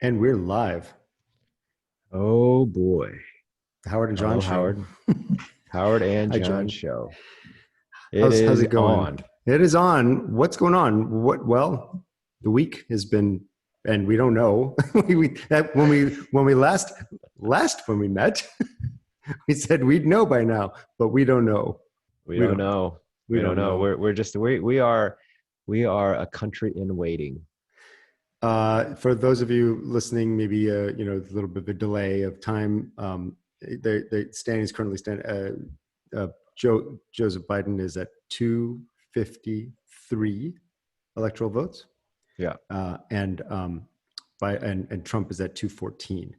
And we're live. Oh boy. The Howard and John Hello, show. Howard. Howard and Hi, John John. show. It How's is it going? on. It is on. What's going on? The week has been, and we don't know. When we last when we met, we said we'd know by now, but we don't know. We We don't don't. know. We We don't don't know. know. We are a country in waiting. For those of you listening, maybe a little bit of a delay of time. The standings currently stand. Joseph Biden is at 253 electoral votes, Yeah. and Trump is at 214.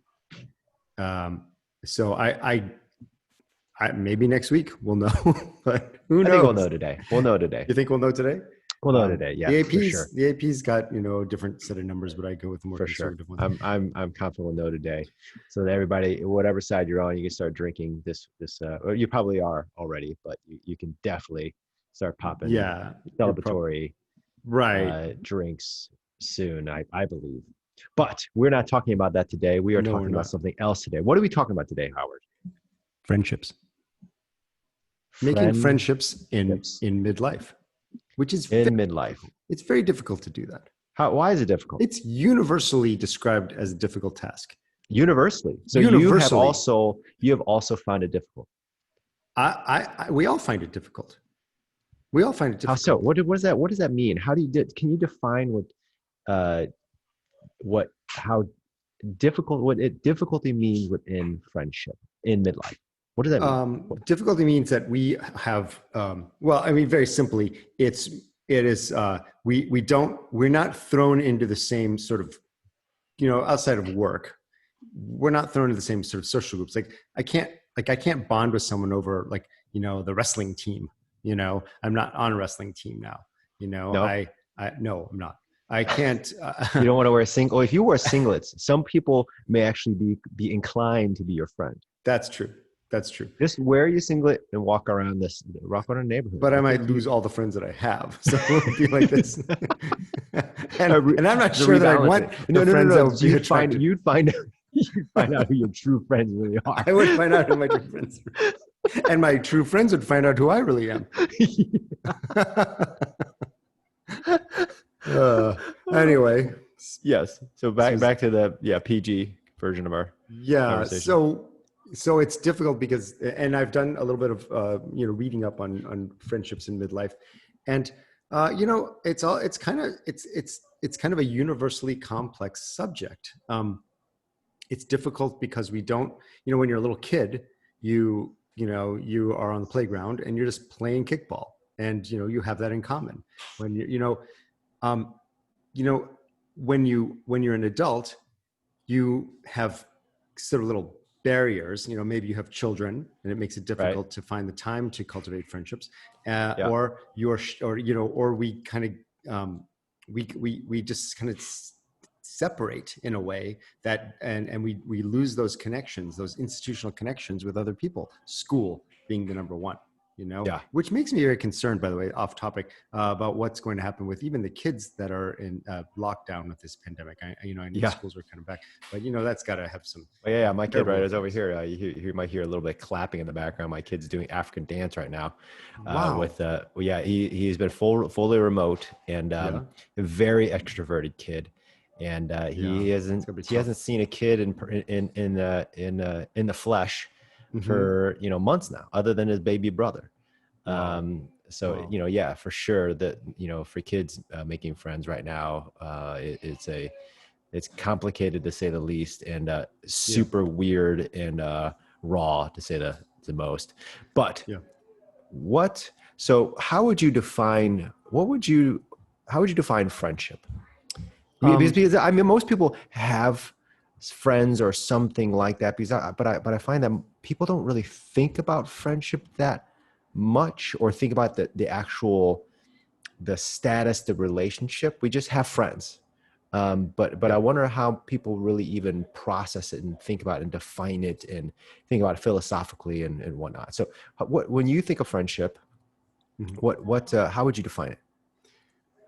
So I maybe next week we'll know, but who knows? I think we'll know today. We'll know today. You think we'll know today? We'll know today. Yeah, the for sure. AP's got a different set of numbers, but I go with the more For sure. conservative ones. I'm confident we'll know today. So that everybody, whatever side you're on, you can start drinking this. Or you probably are already, but you can definitely start popping celebratory drinks soon, I believe. But we're not talking about that today. We are talking about something else today. What are we talking about today, Howard? Friendships. Making friendships in midlife, which is midlife. It's very difficult to do that. Why is it difficult? It's universally described as a difficult task. Universally. So universally. you have also found it difficult. We all find it difficult. We all find it difficult. How so? What does that mean? Can you define what difficulty means within friendship in midlife? What does that mean? Difficulty means that we have, very simply, we're not thrown into the same sort of, outside of work, we're not thrown into the same sort of social groups. Like I can't bond with someone over the wrestling team. I'm not on a wrestling team now. No? No, I'm not. I can't. You don't want to wear a singlet. If you wear singlets, some people may actually be inclined to be your friend. That's true. That's true. Just wear your singlet and walk around the neighborhood. But I might lose all the friends that I have. So it would be like this. and I'm not sure that I want the friends that would be attracted. You'd find out who your true friends really are. I would find out who my true friends are. And my true friends would find out who I really am. Anyway. Yes. So back to the PG version of our conversation. So it's difficult because, and I've done a little bit of reading up on friendships in midlife, and it's kind of a universally complex subject. It's difficult because we don't, when you're a little kid, you are on the playground and you're just playing kickball, and you have that in common. When when you're an adult, you have sort of little barriers. Maybe you have children and it makes it difficult to find the time to cultivate friendships, or we kind of we just kind of separate in a way that and we lose those connections, those institutional connections with other people, school being the number one. Which makes me very concerned, by the way, off topic, about what's going to happen with even the kids that are in lockdown with this pandemic. I know schools are kind of back, but that's got to have some. Yeah, my kid is over here. You might hear a little bit of clapping in the background. My kid's doing African dance right now. Wow. He's been fully remote and a very extroverted kid, and he hasn't seen a kid in the flesh for months now, other than his baby brother. For sure that for kids making friends right now, it's complicated to say the least, and super weird and raw to say the most. But how would you define friendship? Because I mean, most people have friends or something like that, but I find that people don't really think about friendship that much, or think about the status, the relationship. We just have friends, but I wonder how people really even process it and think about it and define it and think about it philosophically and whatnot. So when you think of friendship, how would you define it?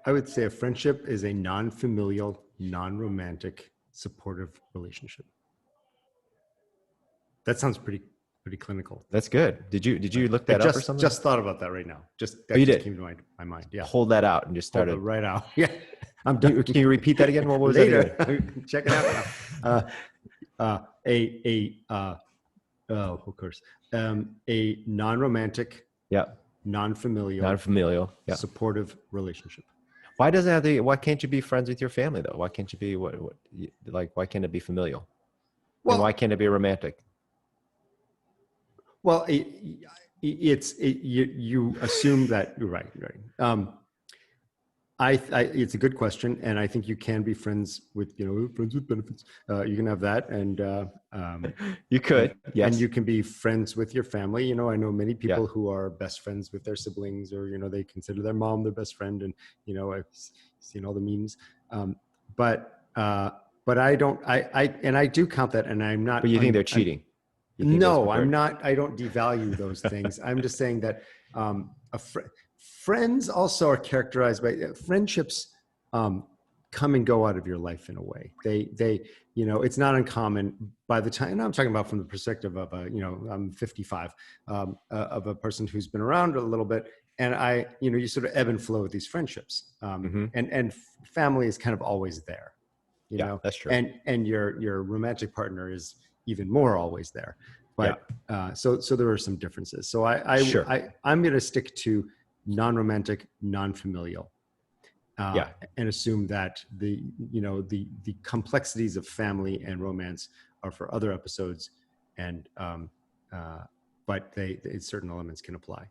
I would say a friendship is a non-familial, non-romantic supportive relationship. That sounds pretty clinical. That's good. Did you look that up or something? Just thought about that right now. That you just did? came to my mind. Yeah. Hold that out and just started. Hold it right out. Yeah. I'm done. Can you repeat that again? What was Later? that again? Check it out now. Of course. A non-romantic, non-familial, supportive relationship. Why doesn't it have to? Why can't you be friends with your family though? Why can't you be why can't it be familial? Well, and why can't it be romantic? Well, you assume that you're right. It's a good question, and I think you can be friends with friends with benefits. You can have that, and you could, yes, and you can be friends with your family. I know many people who are best friends with their siblings, or they consider their mom their best friend, and I've seen all the memes. But I don't. I do count that, and I'm not. But you think they're cheating? No, I'm not. I don't devalue those things. I'm just saying that friends also are characterized by friendships come and go out of your life in a way. They it's not uncommon by the time, and I'm talking about from the perspective of I'm 55, of a person who's been around a little bit, and you sort of ebb and flow with these friendships, and family is kind of always there, that's true, and your romantic partner is even more always there, but so there are some differences. So I'm going to stick to non-romantic, non-familial, and assume that the complexities of family and romance are for other episodes, and but certain elements can apply.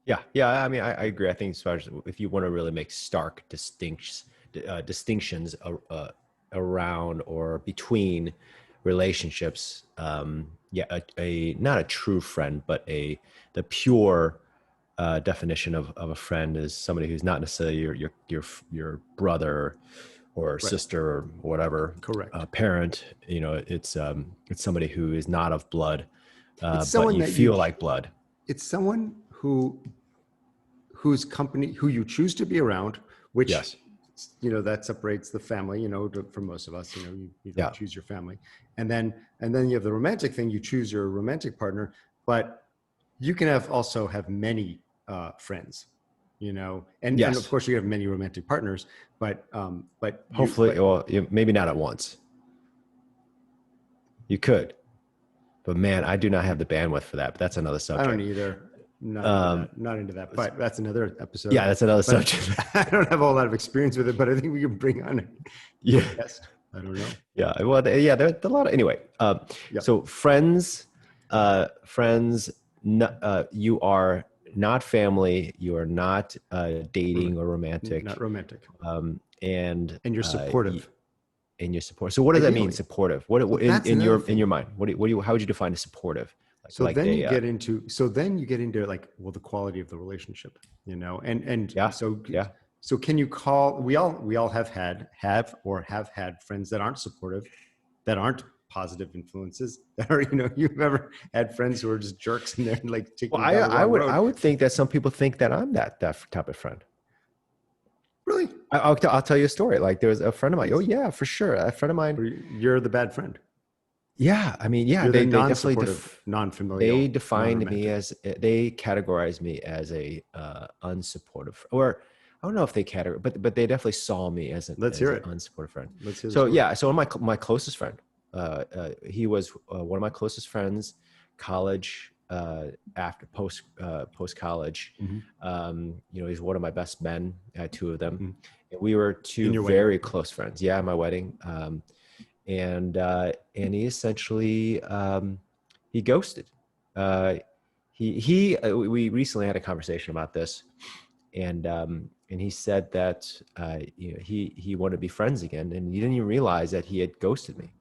Yeah. I mean, I agree. I think as far as if you want to really make stark distinctions around or between relationships, not a true friend, but the pure definition of a friend is somebody who's not necessarily your brother or sister or whatever. Correct. Parent. It's somebody who is not of blood, but you feel like blood. It's someone whose company who you choose to be around, which that separates the family, for most of us, you don't choose your family. And then you have the romantic thing, you choose your romantic partner, but you can also have many friends, and of course you have many romantic partners, but hopefully, maybe not at once. You could, but man, I do not have the bandwidth for that, but that's another subject. I don't either. Not into that, but that's another episode. Yeah, that's another subject. I don't have a whole lot of experience with it, but I think we can bring on it. Yeah. I don't know. Yeah. Well, there's a lot of, anyway. So friends, you are not family. You are not dating or romantic. Not romantic. And you're supportive. And you're supportive. So what does that mean? Supportive. What in your mind? How would you define a supportive? So then you get into like, well, the quality of the relationship, So can you call, we all have had friends that aren't supportive, that aren't positive influences, that are, you've ever had friends who are just jerks and they're like taking I would think that some people think that I'm that type of friend. Really? I'll tell you a story. Like there was a friend of mine. Oh yeah, for sure. A friend of mine. You're the bad friend. Yeah, I mean, they definitely non-familial. They defined me they categorized me as a unsupportive, or I don't know if they but they definitely saw me as an unsupportive friend. Let's hear so my closest friend, he was one of my closest friends, college, after post college. He's one of my best men. I had two of them, and we were two very close friends. Yeah, my wedding. And he essentially he ghosted. We recently had a conversation about this, and he said that he wanted to be friends again, and he didn't even realize that he had ghosted me.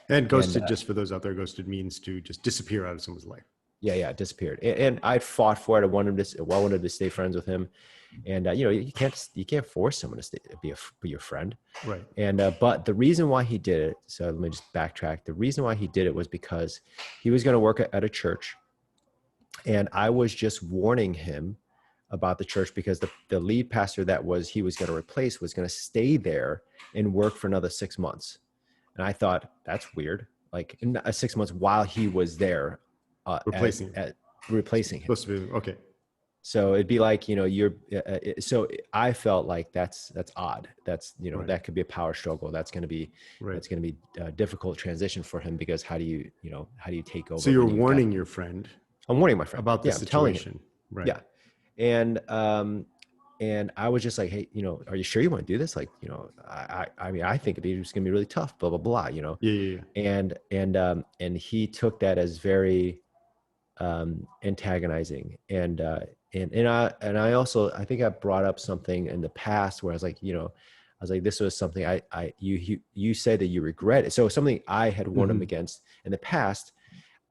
And ghosted, just for those out there, ghosted means to just disappear out of someone's life. Yeah, disappeared. And I fought for it. I wanted to stay friends with him. And you can't force someone to be your friend, right? And but the reason why he did it, so let me just backtrack. The reason why he did it was because he was going to work at a church, and I was just warning him about the church because the lead pastor he was going to replace was going to stay there and work for another 6 months. And I thought, that's weird. Like in 6 months while he was there, Replacing replacing him. Supposed to be okay. So it'd be like, so I felt like that's odd. That's, that could be a power struggle. That's going to be, a difficult transition for him, because how do you take over? So you're warning your friend. I'm warning my friend about the situation. Right. Yeah. And I was just like, hey, are you sure you want to do this? Like, I mean, I think it's going to be really tough, blah, blah, blah, Yeah. And he took that as very, antagonizing. And I also, I think I brought up something in the past where I was like, this was something you said that you regret it. So something I had warned him against in the past.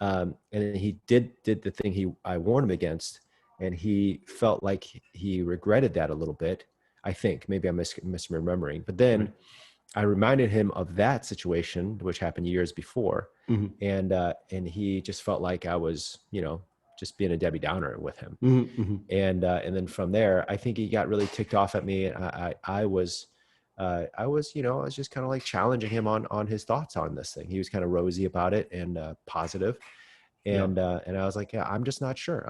And then he did the thing I warned him against, and he felt like he regretted that a little bit. I think maybe I'm misremembering, but then I reminded him of that situation, which happened years before. And he just felt like I was, just being a Debbie Downer with him. And then from there, I think he got really ticked off at me. I was just kind of like challenging him on his thoughts on this thing. He was kind of rosy about it and positive. And I was like, yeah, I'm just not sure.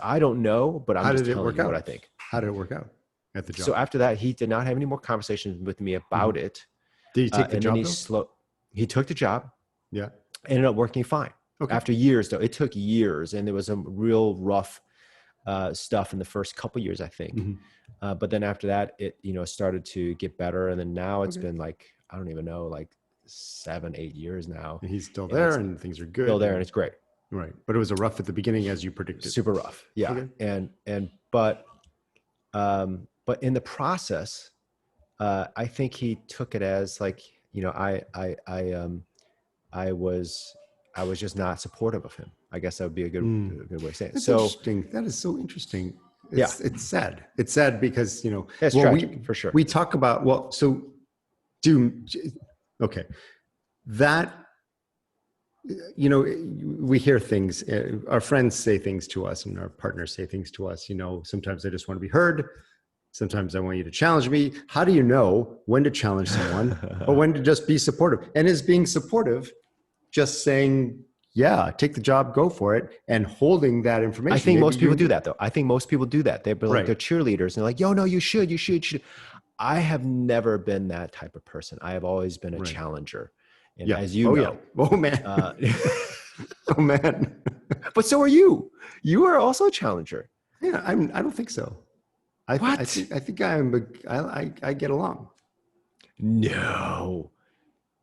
I don't know, but I'm just telling you what I think. How did it work out at the job? So after that, he did not have any more conversations with me about it. Did he take the job? He took the job. Yeah. Ended up working fine. Okay. After years, though, it took years, and there was some real rough stuff in the first couple years, I think. But then after that, it started to get better, and then now it's been like, I don't even know, like 7-8 years now. And he's still there, and things are good. Still there, and it's great. Right, but it was a rough at the beginning, as you predicted. Super rough, yeah. Okay. But in the process, I think he took it as like, I was just not supportive of him. I guess that would be a good way of saying it. That's interesting. That is so interesting. It's sad. It's sad because, it's tragic, for sure. We talk about, that, we hear things, our friends say things to us and our partners say things to us, sometimes I just want to be heard. Sometimes I want you to challenge me. How do you know when to challenge someone or when to just be supportive? And is being supportive just saying, yeah, take the job, go for it, and holding that information? I think most people do that, though. I think most people do that. They're like, they're cheerleaders, and they're like, yo, no, you should. I have never been that type of person. I have always been a challenger. And as you know. Oh, man. Oh, man. But so are you. You are also a challenger. Yeah, I don't think so. I think I get along. No.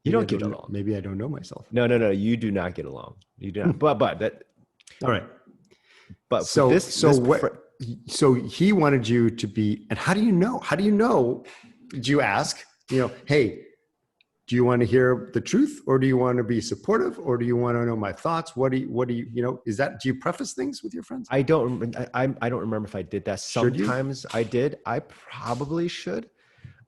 You don't get along. Maybe I don't know myself. No. You do not get along. You do not. But that. All right. But so he wanted you to be. And how do you know? How do you know? Did you ask? Hey, do you want to hear the truth, or do you want to be supportive, or do you want to know my thoughts? What do you? Is that? Do you preface things with your friends? I don't remember if I did that. Sometimes I did. I probably should.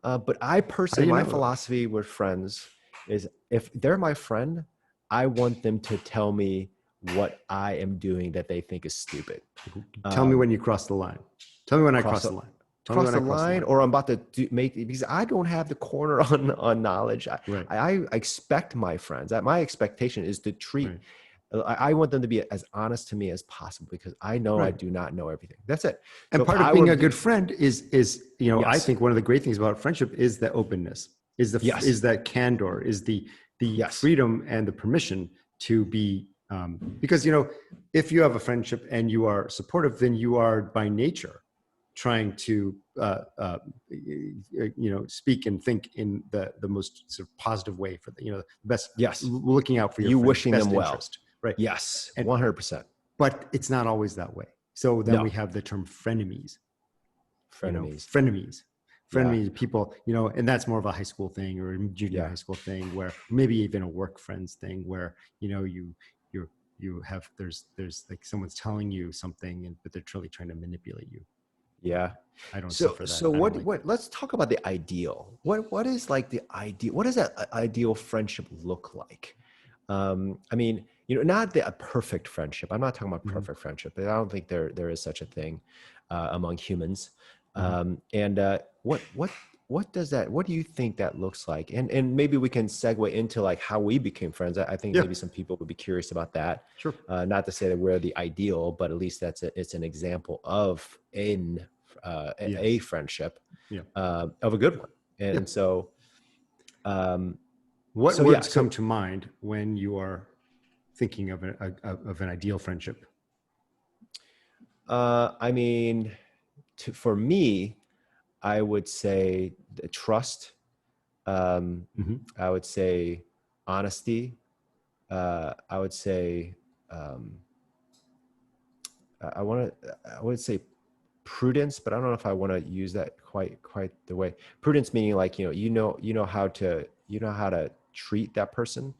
But I personally, my philosophy with friends is, if they're my friend, I want them to tell me what I am doing that they think is stupid. Tell me when you cross the line. Tell me when I cross the line. Cross the line, or I'm about to because I don't have the corner on knowledge. I expect my friends, my expectation is to treat, I want them to be as honest to me as possible, because I know I do not know everything. That's it. And part of being a good friend is I think one of the great things about friendship is the openness, is that candor, is the freedom and the permission to be, because, if you have a friendship and you are supportive, then you are by nature trying to speak and think in the most sort of positive way for the best. Yes, looking out for your wishing them well. Interest, right? Yes, 100%. But it's not always that way. So then we have the term frenemies. Frenemies, people. And that's more of a high school thing or a junior high school thing, where maybe even a work friends thing, where you have there's like someone's telling you something, but they're truly trying to manipulate you. Yeah. I don't suffer that. So what let's talk about the ideal. What is like the ideal? What does that ideal friendship look like? I mean, not a perfect friendship. I'm not talking about perfect friendship. I don't think there is such a thing among humans. And what what do you think that looks like? And maybe we can segue into like how we became friends. I think maybe some people would be curious about that. Sure. Not to say that we're the ideal, but at least it's an example of a friendship, of a good one. And so, what words come to mind when you are thinking of an ideal friendship? I mean, for me, I would say the trust. I would say honesty. I would say I would say prudence, but I don't know if I want to use that quite the way. Prudence meaning like you know how to treat that person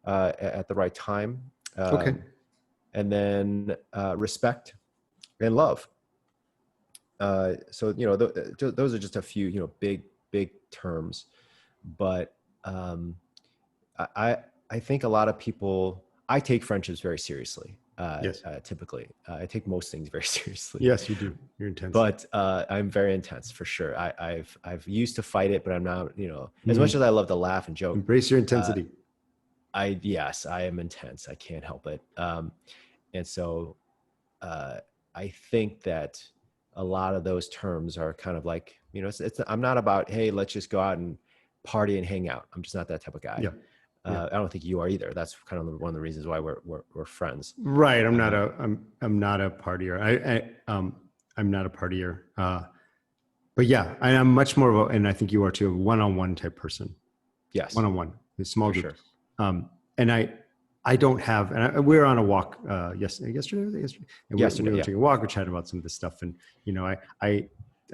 at the right time. And then respect and love. So those are just a few big terms, but I think a lot of people, I take friendships very seriously. Typically, I take most things very seriously. Yes, you do. You're intense. But I'm very intense for sure. I've used to fight it, but I'm now, as much as I love to laugh and joke. Embrace your intensity. Yes, I am intense. I can't help it. And so I think that a lot of those terms are kind of like, I'm not about, hey, let's just go out and party and hang out. I'm just not that type of guy. I don't think you are either. That's kind of one of the reasons why we're friends. Right. I'm not a partier. I'm not a partier. But yeah, I'm much more of and I think you are too, a one-on-one type person. Yes. One-on-one, a small group. Sure. And I don't have, and we were on a walk yesterday. And we were taking a walk. We chatted about some of this stuff, and I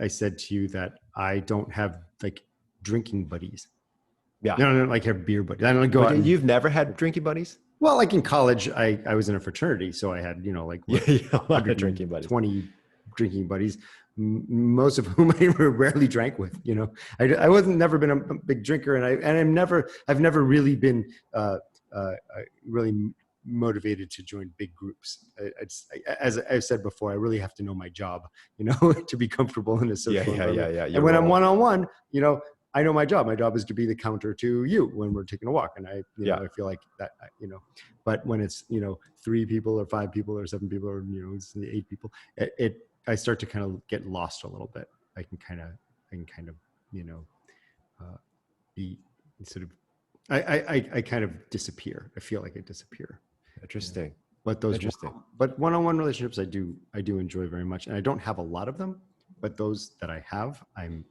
said to you that I don't have like drinking buddies. Yeah, I don't like have beer buddies. I don't go out. You've never had drinking buddies? Well, like in college, I was in a fraternity, so I had like a lot of drinking buddies. 20 drinking buddies, most of whom I rarely drank with. I wasn't never been a big drinker, and I've never really been really motivated to join big groups. As I've said before, I really have to know my job, to be comfortable in a social environment. Yeah. And when I'm one-on-one, I know my job. My job is to be the counter to you when we're taking a walk. And I feel like that, but when it's, 3 people or 5 people or 7 people or, it's 8 people, I start to kind of get lost a little bit. I can kind of, be sort of, I kind of disappear. I feel like I disappear. Interesting. But but one-on-one relationships, I do enjoy very much. And I don't have a lot of them, but those that I have, I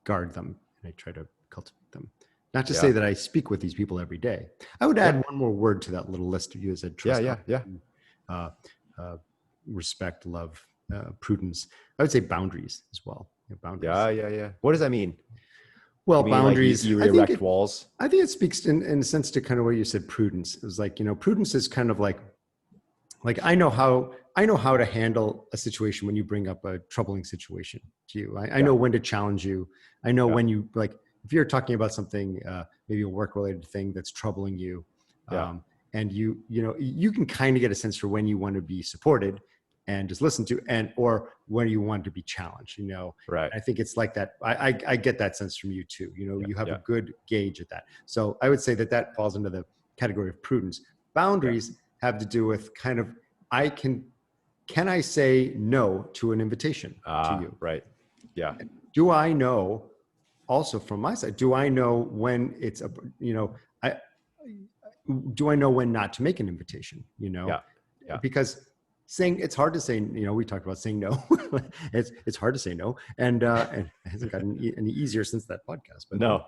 guard them and I try to cultivate them. Not to say that I speak with these people every day. I would add one more word to that little list of you as a trust. Respect, love, prudence. I would say boundaries as well. Boundaries. Yeah. What does that mean? Well, boundaries. Like you erect walls. I think it speaks in a sense to kind of what you said. Prudence. It was like prudence is kind of like I know how to handle a situation when you bring up a troubling situation to you. I know when to challenge you. I know when you if you're talking about something, maybe a work-related thing that's troubling you, and you can kind of get a sense for when you want to be supported and just listen to, or when you want to be challenged. Right. I think it's like that. I get that sense from you too. You have a good gauge at that. So I would say that falls into the category of prudence. Boundaries have to do with kind of, can I say no to an invitation to you? Right. Yeah. Do I know also from my side, do I know when it's do I know when not to make an invitation, because it's hard to say, we talked about saying no. it's hard to say no. And it hasn't gotten any easier since that podcast, but no.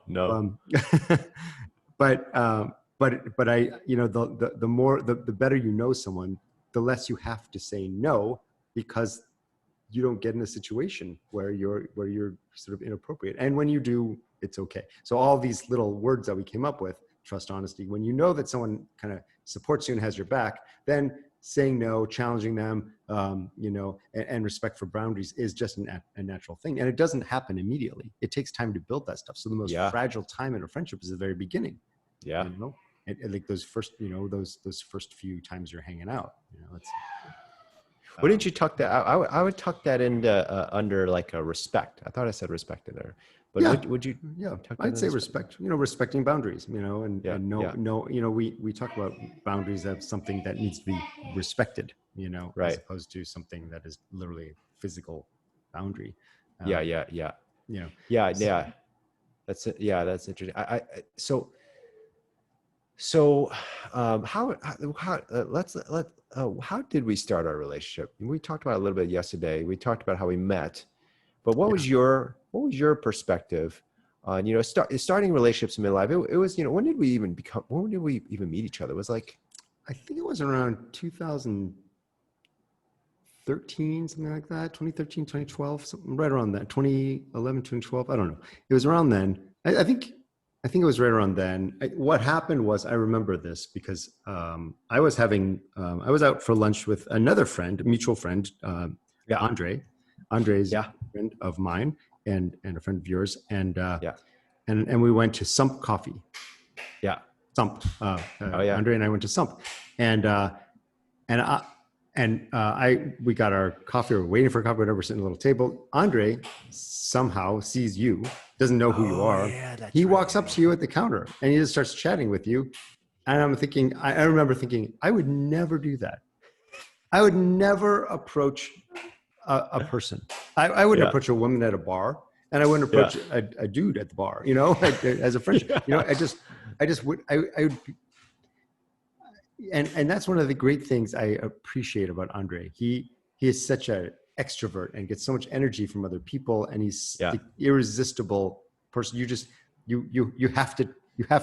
But I, the better you know someone, the less you have to say no, because you don't get in a situation where you're sort of inappropriate. And when you do, it's okay. So all these little words that we came up with, trust, honesty, when you know that someone kind of supports you and has your back, then saying no, challenging them, and respect for boundaries is just a natural thing. And it doesn't happen immediately. It takes time to build that stuff. So the most fragile time in a friendship is the very beginning. Yeah. And like those first, those first few times you're hanging out, Wouldn't you tuck that? I would tuck that into under like a respect. I thought I said respect in there, but Yeah, would you? yeah, Tuck that I'd in say respect? respecting boundaries, Yeah, and yeah, we talk about boundaries as something that needs to be respected, as right. opposed to something that is literally a physical boundary. Yeah, Um, yeah, yeah, you know, yeah, s- yeah. That's it. Yeah, that's interesting. So, how did we start our relationship? We talked about it a little bit yesterday. We talked about how we met, but yeah, what was your perspective on starting relationships in midlife? It was when did we even meet each other? It was like I think it was around 2013, something like that, 2013, 2012, something right around that, 2011, 2012. I don't know. It was around then. I think it was right around then. What happened was, I remember this because I was out for lunch with another friend, a mutual friend, yeah, Andre. Andre's a yeah, friend of mine and a friend of yours, yeah, and we went to Sump Coffee. yeah. Sump. Oh yeah, Andre and I went to Sump, and and I, we got our coffee. We're waiting for coffee. Whatever. We're sitting at a little table. Andre somehow sees you, doesn't know who you oh are. yeah, that's He right. walks up to you at the counter and he just starts chatting with you. And I'm thinking, I remember thinking, I would never do that. I would never approach a person. I wouldn't Yeah, approach a woman at a bar, and I wouldn't yeah, approach a dude at the bar. As a friendship. yeah, I just would. I would and that's one of the great things I appreciate about Andre. He is such an extrovert and gets so much energy from other people, and he's yeah, the irresistible person. You have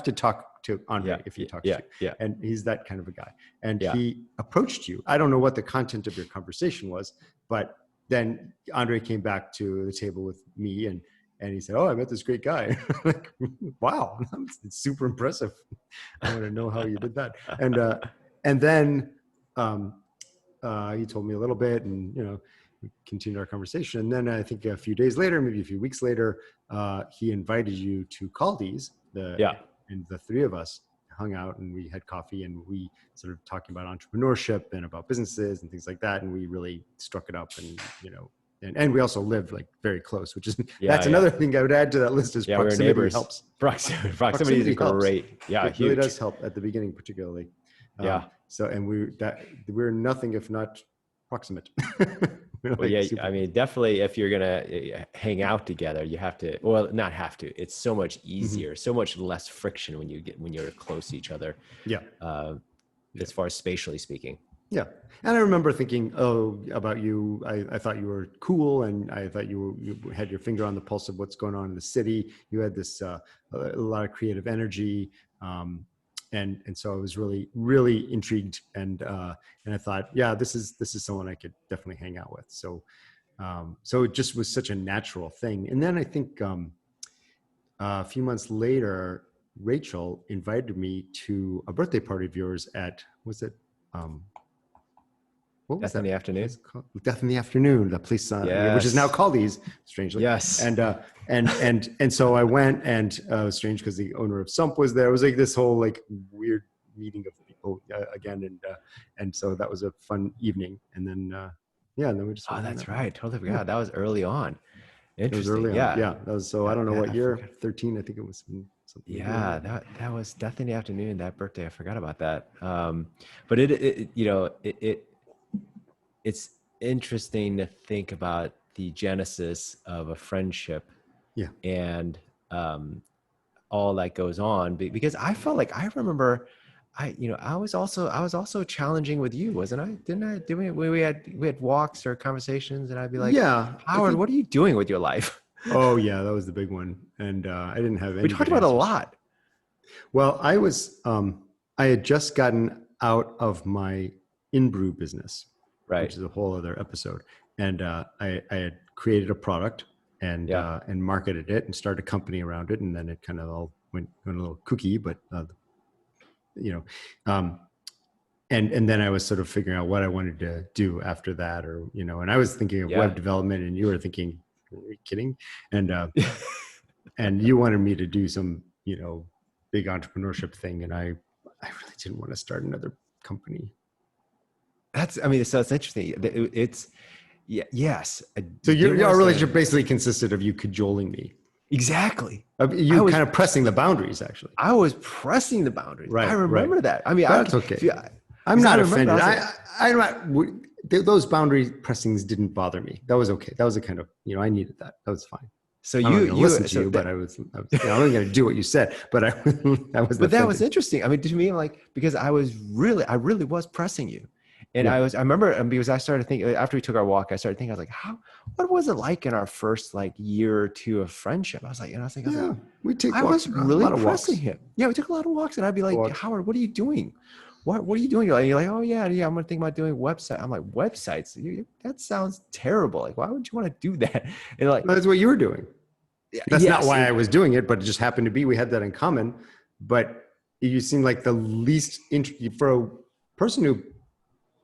to talk to yeah, Andre if he talks yeah, to you, yeah, and he's that kind of a guy. And yeah. he approached you. I don't know what the content of your conversation was, but then Andre came back to the table with me and he said, "Oh, I met this great guy." Like, wow, it's super impressive. I want to know how you did that. And then he told me a little bit, and we continued our conversation. And then I think a few days later, maybe a few weeks later, he invited you to Caldi's. Yeah. And the three of us hung out and we had coffee and we sort of talking about entrepreneurship and about businesses and things like that. And we really struck it up, and and we also lived like very close, which is Yeah, that's yeah. another thing I would add to that list is Yeah, we were proximity neighbors. helps. Proximity is Helps. great. Yeah, It really huge. does help at the beginning, particularly. Yeah. So, and we're nothing if not proximate. We're Well, like yeah, super I mean, close. definitely if you're gonna hang out together, you have to, well, not have to. It's so much Mhm. easier, so much less friction when you're close to each other, Yeah, uh, yeah, as far as spatially speaking. yeah. And I remember thinking, oh, about you. I thought you were cool, and I thought you had your finger on the pulse of what's going on in the city. You had this a lot of creative energy, and so I was really really intrigued, and I thought, yeah, this is someone I could definitely hang out with. So it just was such a natural thing. And then I think a few months later, Rachel invited me to a birthday party of yours at, was it, um, what was Death in that the afternoon. place called? Death in the Afternoon, the place, which is now Yes. Caldi's, strangely. Yes. And so I went, and it was strange because the owner of Sump was there. It was like this whole like weird meeting of people again, and so that was a fun evening. And then yeah, and then we just Oh, started hanging that's out. right. Totally Yeah. forgot. That was early on. It was Interesting. early on. Yeah. Yeah, that was, so I don't know Yeah, what I year, forgot. 13, I think it was something maybe Yeah, earlier. that was Death in the Afternoon, that birthday. I forgot about that. But it's interesting to think about the genesis of a friendship Yeah. and all that goes on because I felt like I remember I was also challenging with you, wasn't I? Didn't I? Did we had walks or conversations and I'd be like, Yeah, I Howard, think, what are you doing with your life? oh yeah, that was the big one. And I didn't have We any talked good about a answers. lot. Well, I had just gotten out of my in-brew business, Right. which is a whole other episode. And I had created a product Yeah. and marketed it and started a company around it. And then it kind of all went a little kooky, but you know, um, and then I was sort of figuring out what I wanted to do after that, or and I was thinking of Yeah. web development, and you were thinking, are you kidding? And and you wanted me to do some big entrepreneurship thing, and I really didn't want to start another company. I mean, so it's interesting. It's, yeah, yes. So your relationship basically consisted of you cajoling me. Exactly. You kind of pressing the boundaries, actually. I was pressing the boundaries. Right. I remember that. I mean, that's okay. I'm not offended. I'm not. Those boundary pressings didn't bother me. That was okay. That was a kind of, I needed that. That was fine. So I'm not going to listen to you, but I was only going to do what you said. But that was interesting. I mean, to me, like, because I really was pressing you. And I remember because I started thinking, after we took our walk, I started thinking, I was like, what was it like in our first like year or two of friendship? I was like, I was really pressing him. Yeah, we took a lot of walks, and I'd be like, Howard, what are you doing? What are you doing? You're like, oh yeah, I'm gonna think about doing website. I'm like, websites? That sounds terrible. Like, why would you want to do that? And like, that's what you were doing. That's not why I was doing it, but it just happened to be we had that in common. But you seem like the least for a person who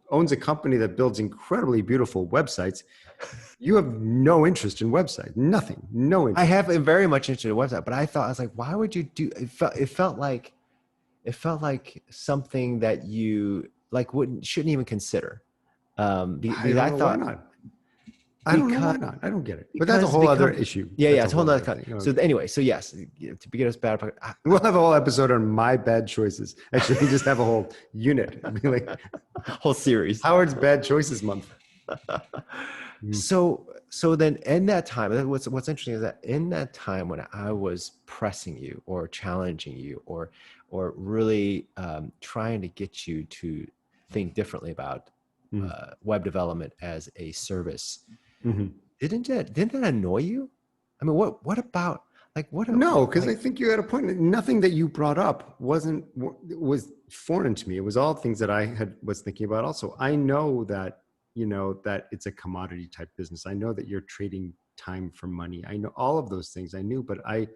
owns a company that builds incredibly beautiful websites. You have no interest in websites, nothing, no interest. I have a very much interested in website, but I was like, why would you do? It felt like something that you like shouldn't even consider. Because I thought, why not? I don't know why not. I don't get it. But that's a whole other issue. Yeah, it's a whole other thing. So anyway, so yes, to begin us bad. We'll have a whole episode on my bad choices. Actually, we just have a whole unit. I mean, like whole series. Howard's Bad Choices Month. So then in that time, what's interesting is that in that time when I was pressing you or challenging you or really trying to get you to think differently about web development as a service, didn't that annoy you? I mean, what about like what? No, because I think you had a point. Nothing that you brought up was foreign to me. It was all things that I was thinking about. Also, I know that that it's a commodity type business. I know that you're trading time for money. I know all of those things. I knew, but I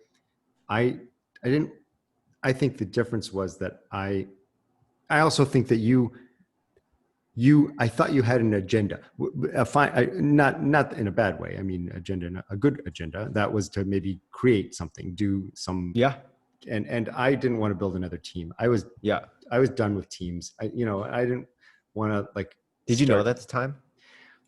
didn't. I think the difference was that I also think that I thought you had an agenda, not in a bad way. I mean, a good agenda that was to maybe create something, do some. Yeah. And I didn't want to build another team. I was done with teams. I didn't want to like. Did you know that at the time?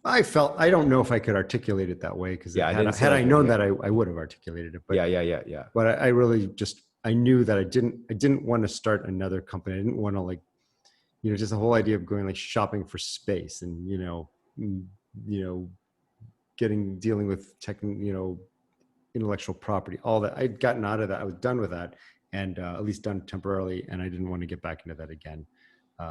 I don't know if I could articulate it that way because had I known that I would have articulated it. But yeah. But I really I knew that I didn't want to start another company. I didn't want to like, just the whole idea of going like shopping for space and, dealing with intellectual property, all that. I'd gotten out of that. I was done with that and at least done temporarily. And I didn't want to get back into that again.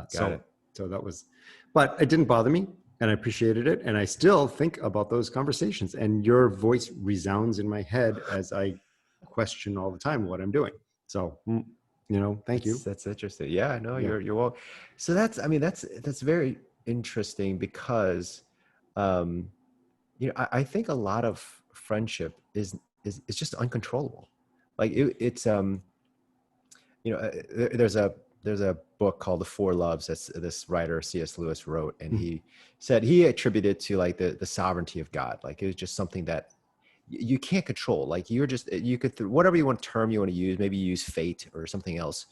So that was, but it didn't bother me and I appreciated it. And I still think about those conversations and your voice resounds in my head as I question all the time what I'm doing. So, thank you. That's interesting. Yeah, no, you're well. So that's very interesting because, I think a lot of friendship is just uncontrollable. Like there's a book called The Four Loves that this writer C.S. Lewis wrote, and he said he attributed to like the sovereignty of God. Like it was just something that you can't control. Like you could whatever you want term you want to use, maybe use fate or something else.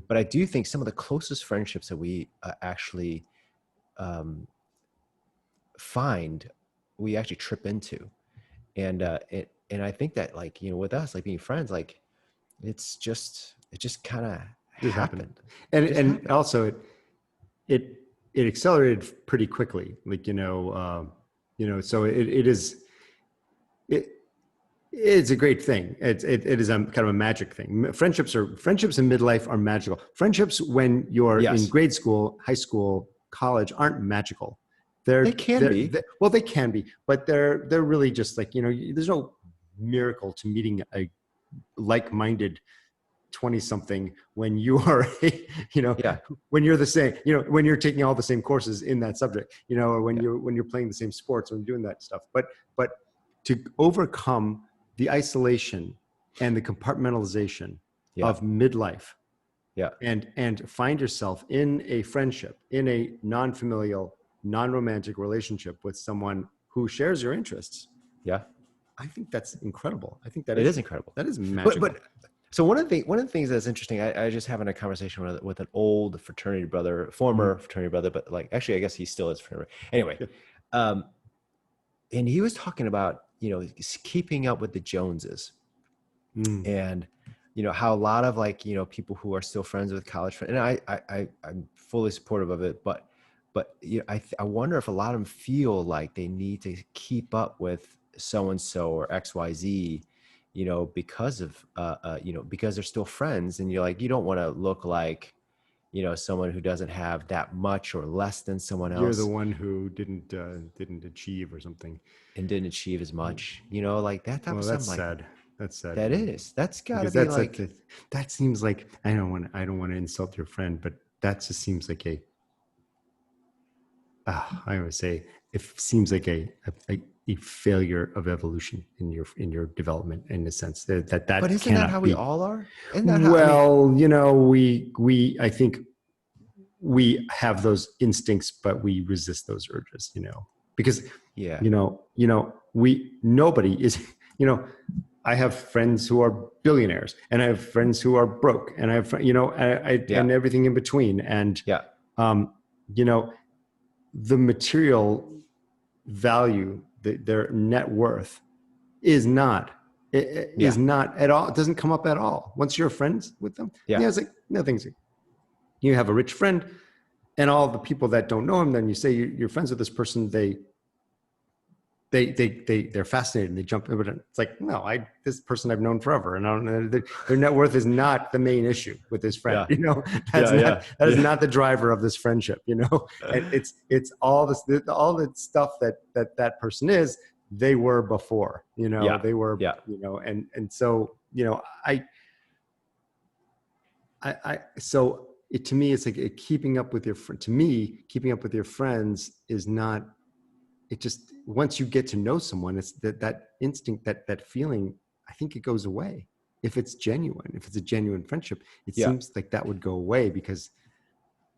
But I do think some of the closest friendships that we actually find, we actually trip into, and I think that like with us like being friends, like it just kind of happened. And also it accelerated pretty quickly. Like so it's a great thing. It is a kind of a magic thing. Friendships in midlife are magical. Friendships when you're in grade school, high school, college aren't magical. They can be, but they're really just like, there's no miracle to meeting a like-minded 20-something when you are, when you're the same, when you're taking all the same courses in that subject, or when you're playing the same sports, when you're doing that stuff. But to overcome the isolation and the compartmentalization of midlife, and find yourself in a friendship, in a non-familial, non-romantic relationship with someone who shares your interests. Yeah. I think that's incredible. I think that is incredible. That is magical. So one of the things that's interesting, I just having a conversation with an old fraternity brother, former fraternity brother, but like actually I guess he still is fraternity. Anyway, and he was talking about, you know, keeping up with the Joneses, and you know how a lot of like, you know, people who are still friends with college friends, and I'm fully supportive of it, but you know, I wonder if a lot of them feel like they need to keep up with so and so or XYZ, you know, because of you know, because they're still friends, and you're like, you don't want to look like, you know, someone who doesn't have that much or less than someone else. You're the one who didn't achieve or something, and didn't achieve as much, you know, like that type of stuff. That's like sad. That's sad. that's got to Because be like, that seems like, I don't want to insult your friend, but that just seems like I would say it seems like a failure of evolution in your development, in a sense that but isn't cannot that how be. we all are? Isn't that how, Well, I mean, you know, I think we have those instincts, but we resist those urges, you know, because yeah, nobody is, you know, I have friends who are billionaires, and I have friends who are broke, and I have, you know, and everything in between. And, you know, the material value, their net worth is not at all. It doesn't come up at all. Once you're friends with them, it's like nothing's. You have a rich friend, and all the people that don't know him, then you say you're friends with this person. They're fascinated and they jump in, but it's like, no, this person I've known forever, and I don't know, their net worth is not the main issue with this friend. You know, that is not the driver of this friendship. You know, and it's all the stuff that person is. They were before. You know, they were. You know, and so, you know, so to me, it's like keeping up with your friend. To me, keeping up with your friends is not. It just, once you get to know someone, it's that instinct, that feeling, I think it goes away. If it's genuine, if it's a genuine friendship, it seems like that would go away because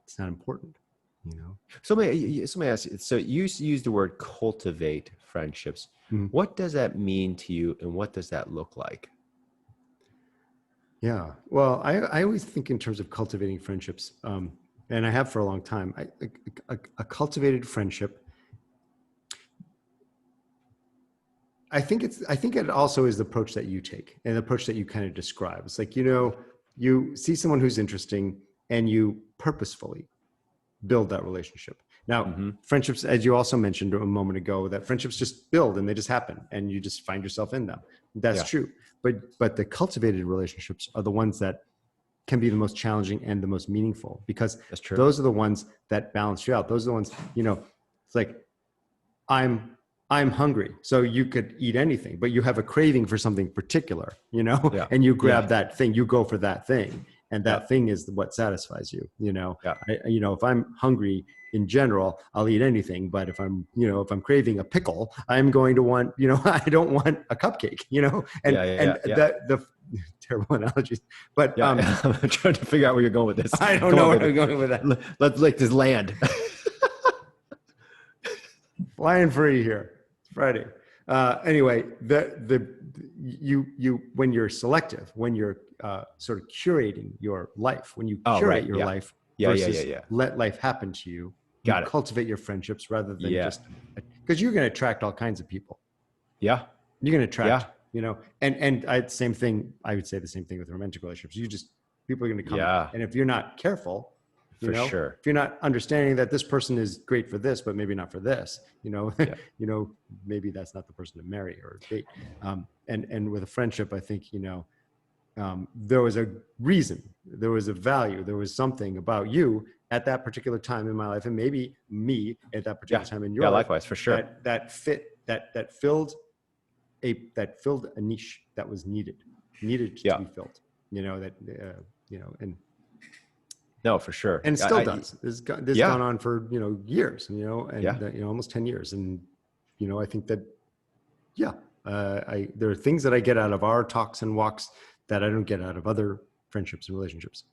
it's not important, you know? So let me ask you, so you use the word cultivate friendships. What does that mean to you, and what does that look like? Yeah, well, I always think in terms of cultivating friendships, and I have for a long time. A cultivated friendship, I think it also is the approach that you take, and the approach that you kind of describe. It's like, you know, you see someone who's interesting and you purposefully build that relationship. Now, friendships, as you also mentioned a moment ago, that friendships just build and they just happen and you just find yourself in them. That's true. But the cultivated relationships are the ones that can be the most challenging and the most meaningful, because those are the ones that balance you out. Those are the ones, you know, it's like, I'm hungry, so you could eat anything, but you have a craving for something particular, you know, and you grab that thing, you go for that thing, and that thing is what satisfies you, you know. You know, if I'm hungry in general, I'll eat anything, but if I'm craving a pickle, I'm going to want, you know, I don't want a cupcake, you know, and the terrible analogies, but I'm trying to figure out where you're going with this. I don't know where I'm going with that. Let's lick this land. Flying free here. It's Friday. Anyway, you when you're selective, when you're sort of curating your life, when you curate your life versus let life happen to you, you cultivate your friendships rather than just, because you're going to attract all kinds of people. You're going to attract, you know, and I would say the same thing with romantic relationships. People are going to come, and if you're not careful, if you're not understanding that this person is great for this, but maybe not for this, you know, you know, maybe that's not the person to marry or date. And with a friendship, I think, you know, there was a reason, there was a value, there was something about you at that particular time in my life, and maybe me at that particular time in your life. Likewise, for sure. That filled a niche that was needed to be filled. You know, you know, and. No, for sure. And it still does. This gone on for, you know, years, you know, and you know, almost 10 years. And, you know, I think that, there are things that I get out of our talks and walks that I don't get out of other friendships and relationships.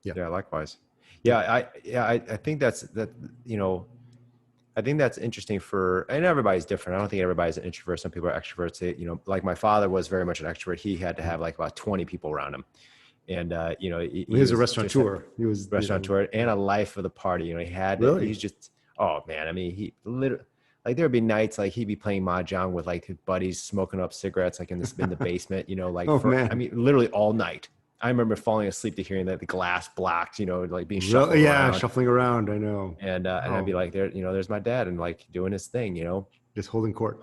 Likewise. I think that, you know, I think that's interesting and everybody's different. I don't think everybody's an introvert. Some people are extroverts. Like my father was very much an extrovert. He had to have like about 20 people around him. And, he was a restaurateur. He was restaurateur and a life of the party. Really? He's just, oh man. I mean, he literally, like there'd be nights like he'd be playing mahjong with like his buddies, smoking up cigarettes, like in the basement, man. I mean, literally all night. I remember falling asleep to hearing that the glass blacked, like being shuffled around. Shuffling around. I know. And I'd be like, there's my dad, and like doing his thing, just holding court.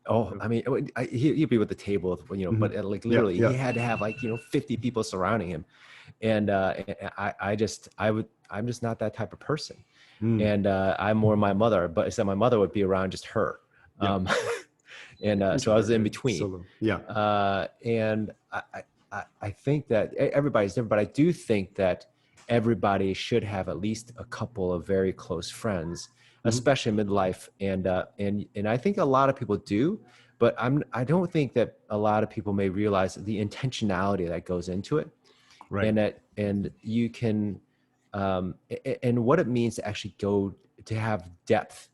Oh, I mean, he'd be with the table, but like literally he had to have like, 50 people surrounding him. And I'm just not that type of person. And I'm more my mother, but except my mother would be around just her. And so I was in between. Solo. And I think that everybody's different, but I do think that everybody should have at least a couple of very close friends, especially midlife. And I think a lot of people do, but I don't think that a lot of people may realize the intentionality that goes into it. Right. And you can, and what it means to actually go to have depth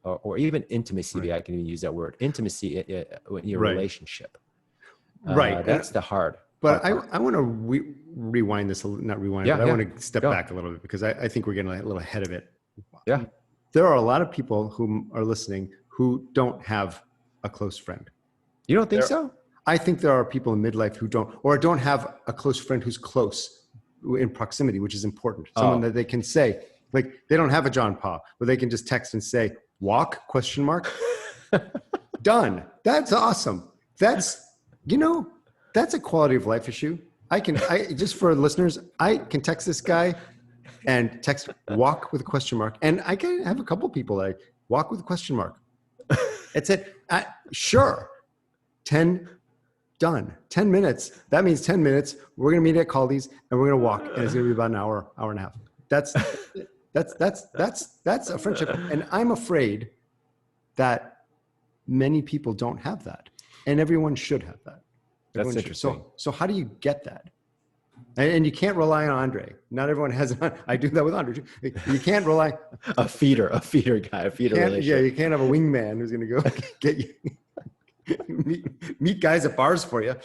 or even intimacy. Right. I can even use that word, intimacy in your relationship. Right. That's the hard. But I want to rewind this, not rewind, but I want to step back a little bit because I think we're getting a little ahead of it. Yeah. There are a lot of people who are listening who don't have a close friend. You don't think so? I think there are people in midlife who don't have a close friend who's close in proximity, which is important. Someone that they can say, like they don't have a John Paul, where they can just text and say, walk, ? Done. That's awesome. That's a quality of life issue. I just for listeners, I can text this guy and text walk with a question mark. And I can have a couple people like walk with a question mark. It's it. Sure. 10 done. 10 minutes. That means 10 minutes. We're going to meet at Caldi's and we're going to walk and it's going to be about an hour and a half. That's a friendship. And I'm afraid that many people don't have that and everyone should have that. That's interesting. So how do you get that? And you can't rely on Andre. Not everyone has. I do that with Andre too. You can't rely a feeder guy, relationship. Yeah, you can't have a wingman who's going to go get you meet guys at bars for you.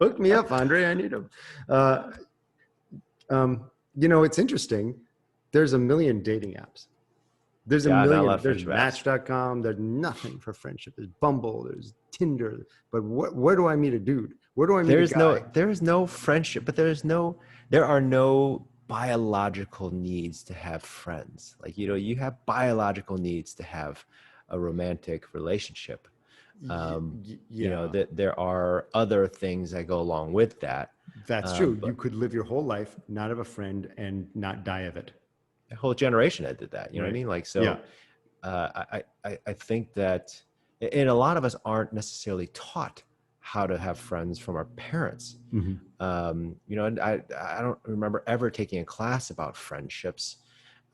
Hook me up, Andre. I need him. It's interesting. There's a million dating apps. There's a million. There's Match.com. There's nothing for friendship. There's Bumble. There's Tinder. But where do I meet a dude? Where do I meet a guy? There is no friendship, but there are no biological needs to have friends. Like, you have biological needs to have a romantic relationship. That there are other things that go along with that. That's true. You could live your whole life, not have a friend and not die of it. A whole generation that did that. You know what I mean? Like, so I think that, and a lot of us aren't necessarily taught how to have friends from our parents. And I don't remember ever taking a class about friendships.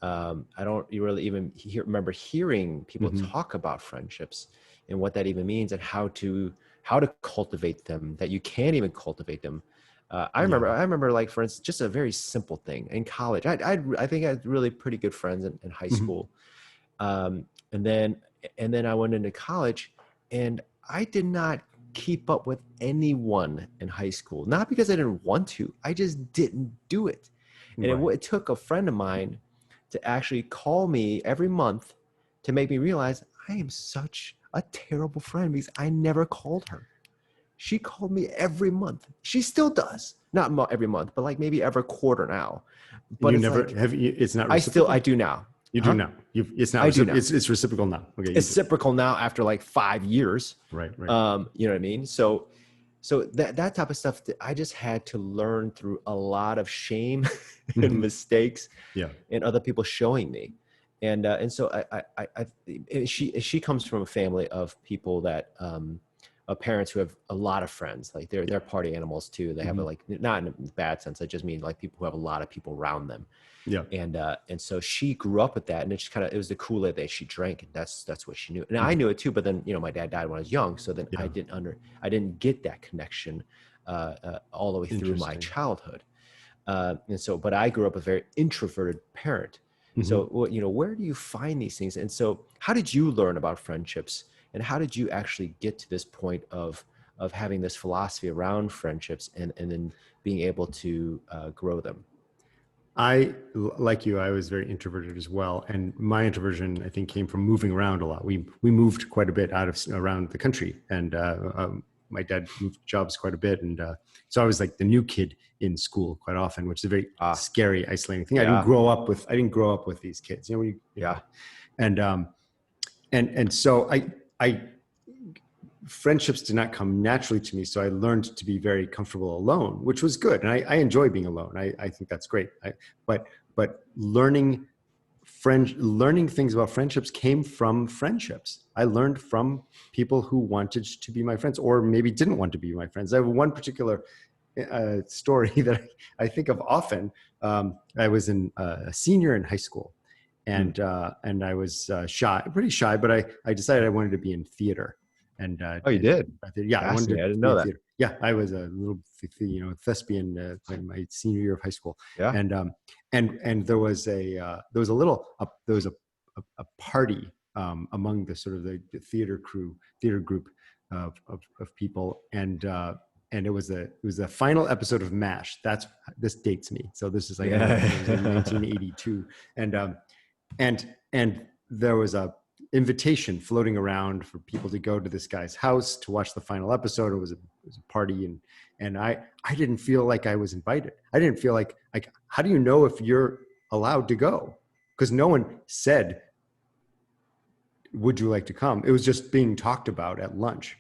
I don't really even remember hearing people talk about friendships and what that even means and how to cultivate them, that you can't even cultivate them. I remember like, for instance, just a very simple thing in college. I think I had really pretty good friends in high school. And then I went into college and I did not keep up with anyone in high school. Not because I didn't want to, I just didn't do it. And it took a friend of mine to actually call me every month to make me realize I am such a terrible friend because I never called her. She called me every month. She still does. Not every month, but like maybe every quarter now. But you never have. It's not. I do now. You do now. It's not. It's reciprocal now. Okay. It's reciprocal now after like 5 years. Right. You know what I mean? So that type of stuff, I just had to learn through a lot of shame and mistakes. And other people showing me. And so she comes from a family of people that parents who have a lot of friends. Like they're party animals too. They have not in a bad sense. I just mean like people who have a lot of people around them. And so she grew up with that, and it was the Kool-Aid that she drank, and that's what she knew. And I knew it too, but then my dad died when I was young, so then I didn't get that connection all the way through my childhood. But I grew up a very introverted parent. So, where do you find these things? And so how did you learn about friendships, and how did you actually get to this point of having this philosophy around friendships and then being able to grow them? Like you, I was very introverted as well, and my introversion, I think, came from moving around a lot. We moved quite a bit around the country, and my dad moved jobs quite a bit, and so I was like the new kid in school quite often, which is a very scary, isolating thing. I didn't grow up with these kids, and so I friendships did not come naturally to me. So I learned to be very comfortable alone, which was good. And I enjoy being alone. I think that's great. But learning things about friendships came from friendships. I learned from people who wanted to be my friends, or maybe didn't want to be my friends. I have one particular story that I think of often. I was a senior in high school, and I was pretty shy, but I decided I wanted to be in theater. And you did? Yeah, I wanted to. I didn't know that. Theater. Yeah, I was a little thespian in my senior year of high school. Yeah, and there was a party among the sort of the theater group of people, and it was a final episode of MASH. This dates me, so this is like, it was in 1982, and there was a invitation floating around for people to go to this guy's house to watch the final episode. It was a party, and I didn't feel like I was invited. I didn't feel like how do you know if you're allowed to go? Because no one said, would you like to come? It was just being talked about at lunch.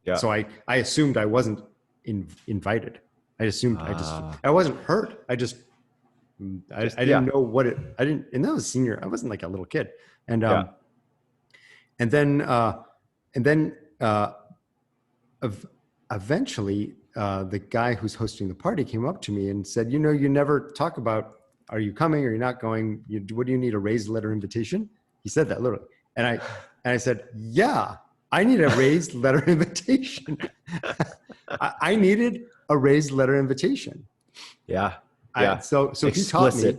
Yeah. So I assumed I wasn't invited. I assumed I wasn't hurt. I didn't know what I didn't, and that was senior. I wasn't like a little kid. And then eventually, the guy who's hosting the party came up to me and said, you never talk about, are you coming or you're not going? What do you need, a raised letter invitation? He said that literally. And I said, yeah, I need a raised letter invitation. I needed a raised letter invitation. Yeah. So he taught me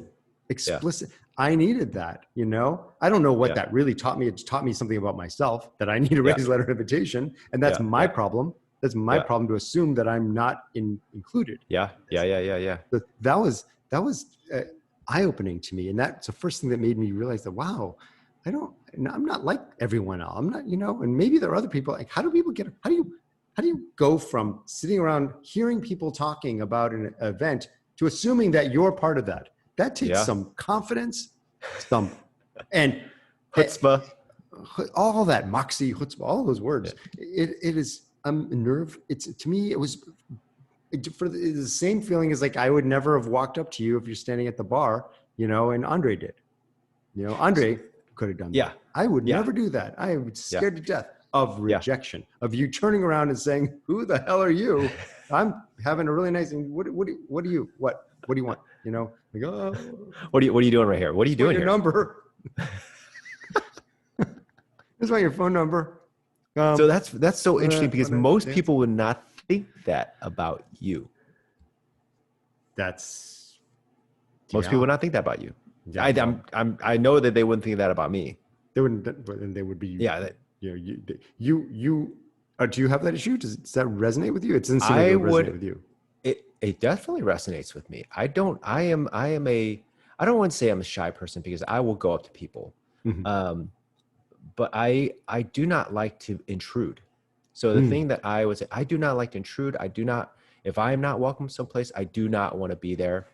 explicit. Yeah. I needed that, I don't know what that really taught me. It taught me something about myself, that I need a raised letter invitation. And that's my problem. That's my problem, to assume that I'm not included. Yeah. But that was eye-opening to me. And that's the first thing that made me realize that, wow, I'm not like everyone else. I'm not, and maybe there are other people. Like, how do you go from sitting around hearing people talking about an event to assuming that you're part of that? That takes some confidence, and chutzpah, all that moxie, chutzpah, all those words. It is nerve. To me, it was the same feeling as like I would never have walked up to you if you're standing at the bar, and Andre did. Andre could have done that. I would never do that. I was scared to death of rejection, of you turning around and saying, "Who the hell are you? I'm having a really nice thing. What do you want? Like, oh, what are you doing right here? What are you doing your here? Number. That's not your phone number. So that's so interesting, because most people would not think that about you. Most people would not think that about you. Yeah, I know that they wouldn't think that about me. They wouldn't. And they would be. Yeah. Do you have that issue? Does that resonate with you? It's insane. It resonate with you. It definitely resonates with me. I don't want to say I'm a shy person, because I will go up to people. Mm-hmm. But I do not like to intrude. So the thing that I would say, I do not like to intrude. If I am not welcome someplace, I do not want to be there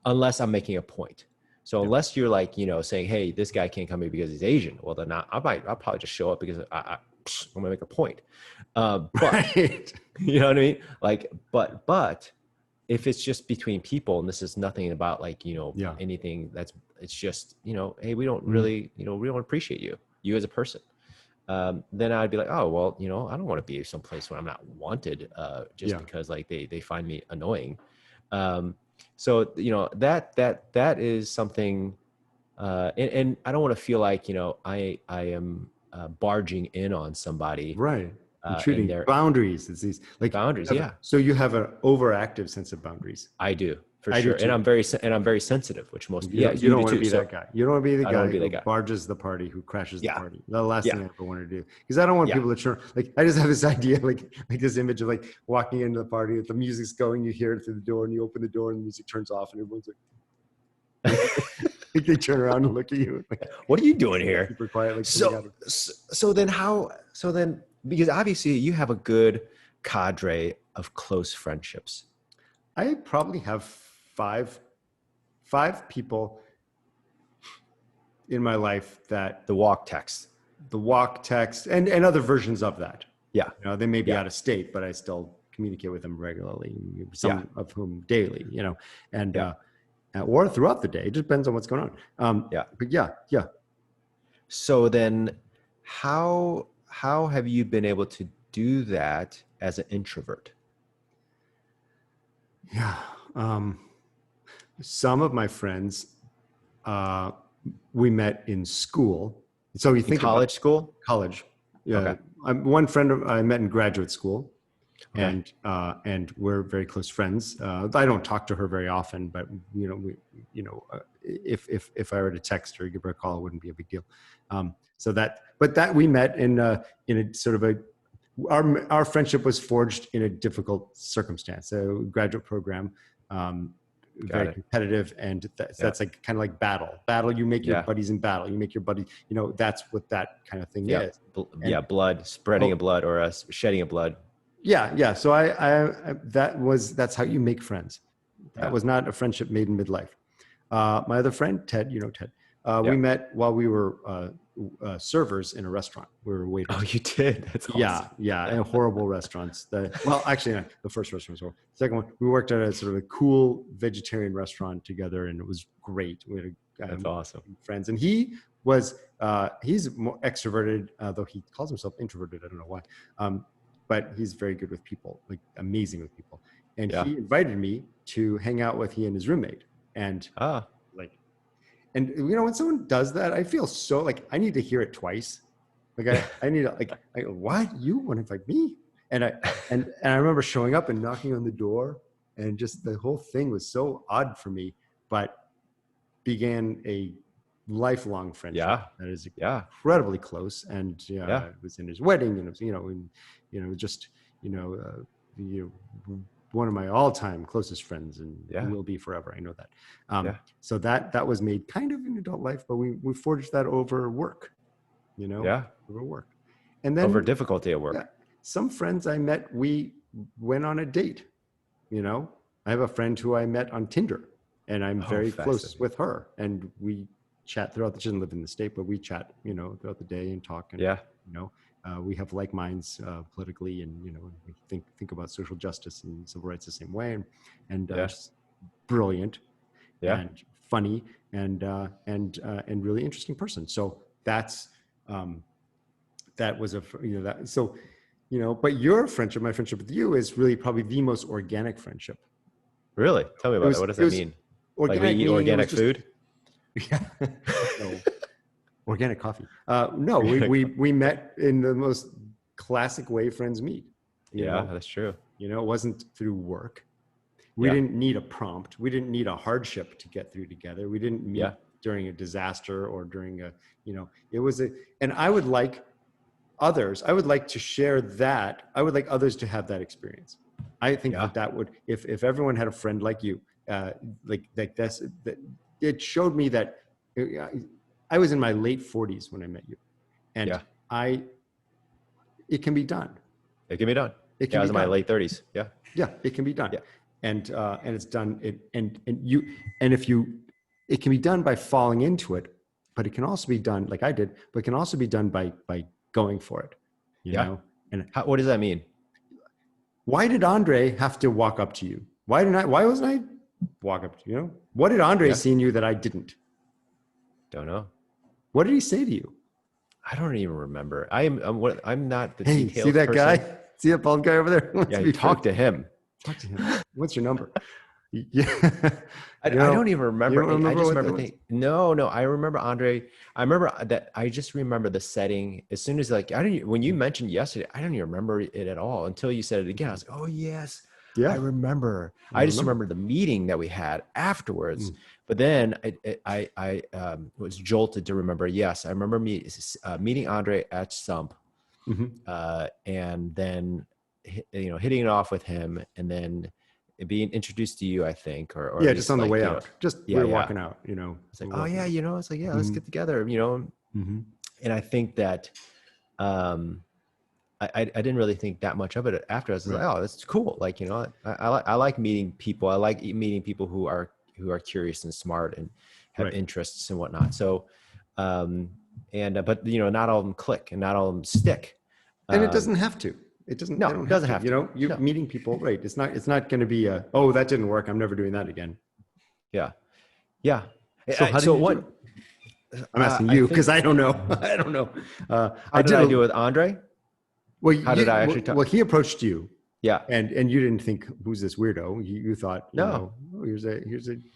unless I'm making a point. So unless you're like, saying, hey, this guy can't come here because he's Asian, well, then I'll probably just show up because I'm going to make a point. But right. You know what I mean? Like, but if it's just between people, and this is nothing about like, anything it's just, hey, we don't really, we don't appreciate you as a person. Then I'd be like, oh, well, I don't want to be someplace where I'm not wanted, because like they find me annoying. So, that is something, and I don't want to feel like, I am barging in on somebody. Right. intruding boundaries. It's these like boundaries. Yeah. So you have an overactive sense of boundaries. I do. For sure. And I'm very sensitive, which most people, you don't want to be that guy. You don't want to be the guy who barges the party, who crashes the party. The last thing I ever want to do. Because I don't want people to turn, like, I just have this idea, like this image of like walking into the party, the music's going, you hear it through the door, and you open the door and the music turns off and everyone's like, they turn around and look at you. Like, what are you doing here? Super quiet. Like, so then, because obviously you have a good cadre of close friendships. I probably have five people in my life that the walk text and other versions of that. Yeah. They may be out of state, but I still communicate with them regularly, some of whom daily, and, or throughout the day. It depends on what's going on. But yeah. So then how have you been able to do that as an introvert? Yeah. Some of my friends, we met in school. So you think college. Yeah. Okay. One friend I met in graduate school, and we're very close friends. I don't talk to her very often, but if I were to text her, give her a call, it wouldn't be a big deal. But we met in a sort of our friendship was forged in a difficult circumstance. So graduate program, very competitive, and that's like kind of like battle. You make your buddies in battle. You make your buddy. That's what that kind of thing is. Blood, spreading of blood, or shedding of blood. Yeah. So that's how you make friends. That was not a friendship made in midlife. My other friend, Ted, Ted. We met while we were servers in a restaurant. We were waiters. Oh, you did? That's awesome. Yeah, in horrible restaurants. Actually, no, the first restaurant was horrible. The second one, we worked at a sort of a cool vegetarian restaurant together, and it was great. We had that's awesome. Friends, and he was he's more extroverted, though he calls himself introverted. I don't know why, but he's very good with people, like amazing with people. And he invited me to hang out with he and his roommate, and And when someone does that, I feel so like I need to hear it twice. Like I need to what? You want to invite me? And I remember showing up and knocking on the door, and just the whole thing was so odd for me, but began a lifelong friendship that is incredibly close. And it was in his wedding, and it was just one of my all-time closest friends, and will be forever. I know that. So that was made kind of in adult life, but we forged that over work, over work. And then over difficulty at work. Yeah, some friends I met, we went on a date, I have a friend who I met on Tinder, and I'm very close with her, and we chat throughout she doesn't live in the state, but we chat, throughout the day and talk, and, we have like minds politically, and we think about social justice and civil rights the same way, and just brilliant, and funny, and really interesting person. So that's that was but your friendship, my friendship with you, is really probably the most organic friendship. Really? Tell me about it. What does that mean? Like we eat organic food? Yeah. No. Organic coffee. No, we met in the most classic way friends meet. That's true. It wasn't through work. We didn't need a prompt. We didn't need a hardship to get through together. We didn't meet during a disaster or during it was and I would like to share that. I would like others to have that experience. I think that would, if everyone had a friend like you, like this, that it showed me that I was in my late 40s when I met you, and it can be done. It can be done. I was in my late 30s. Yeah, it can be done. And it's done. It can be done by falling into it, but it can also be done like I did. But it can also be done by going for it. You know. And what does that mean? Why did Andre have to walk up to you? Why wasn't I walk up to you? What did Andre see in you that I didn't? Don't know. What did he say to you? I don't even remember. I'm not the detailed see that person. Guy? See that bald guy over there? You talk to him. Talk to him. What's your number? Yeah. I don't even remember. You don't I remember just what remember that was? thinking, no, I remember Andre. I remember that. I just remember the setting as soon as like, when you mentioned yesterday, I don't even remember it at all until you said it again. I was like, oh yes, I Yeah, remember. I I just remember. remember the meeting that we had afterwards. Mm. But then I was jolted to remember, yes, I remember meeting Andre at Stump, Mm-hmm. and then, hitting it off with him, and then being introduced to you, I think, or at Yeah, just least on the like, way out. Just we yeah, were yeah. walking out. It's like, We were oh walking yeah, out. it's like, yeah, let's Mm-hmm. get together, Mm-hmm. and I think that, um, I didn't really think that much of it after. I was Right. like, oh, that's cool. Like, I like meeting people. I like meeting people who are curious and smart and have Right. interests and whatnot. So, but not all of them click and not all of them stick. And it Um, doesn't have to. It doesn't. no, They it don't have doesn't to. have to. You No. meeting people, right? It's not. It's not going to be a. Oh, that didn't work. I'm never doing that again. Yeah. Yeah. So how did So you do what, it? I'm asking I you think, because I don't know. I don't know. how did I do with Andre? Well, How did I actually well, he approached you, Yeah. and you didn't think, who's this weirdo? You thought, No, oh, here's an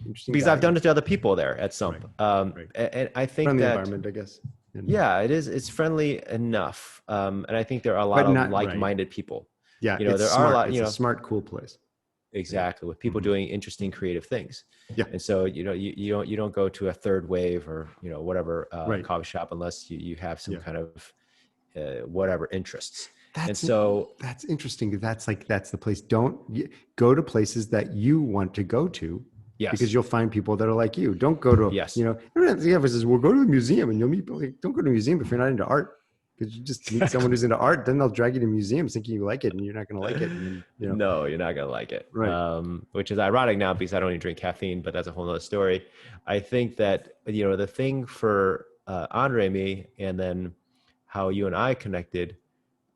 interesting because guy. I've done it to other people there at Right. Sump. Right. And I think Friendly that, environment, I guess. And, yeah, it's friendly enough. And I think there are a lot but of not right. like-minded people. Yeah, it's There are a smart. lot, It's a smart, cool place. exactly, with people Mm-hmm. doing interesting, creative things. Yeah. And so, you don't go to a Third Wave or, whatever, Right. coffee shop unless you have some Yeah. kind of, whatever interests. And That's so, that's interesting. That's the place. Go to places that you want to go to, because yes, you'll find people that are like you. Don't go to yes, everyone says, "Well, go to a museum and you'll meet people." Like, don't go to a museum if you're not into art, because you just meet someone who's into art. Then they'll drag you to museums thinking you like it, and you're not going to like it. And then, no, you're not gonna like it. right. Which is ironic now because I don't even drink caffeine, but that's a whole nother story. I think that the thing for Andre and me, and then how you and I connected,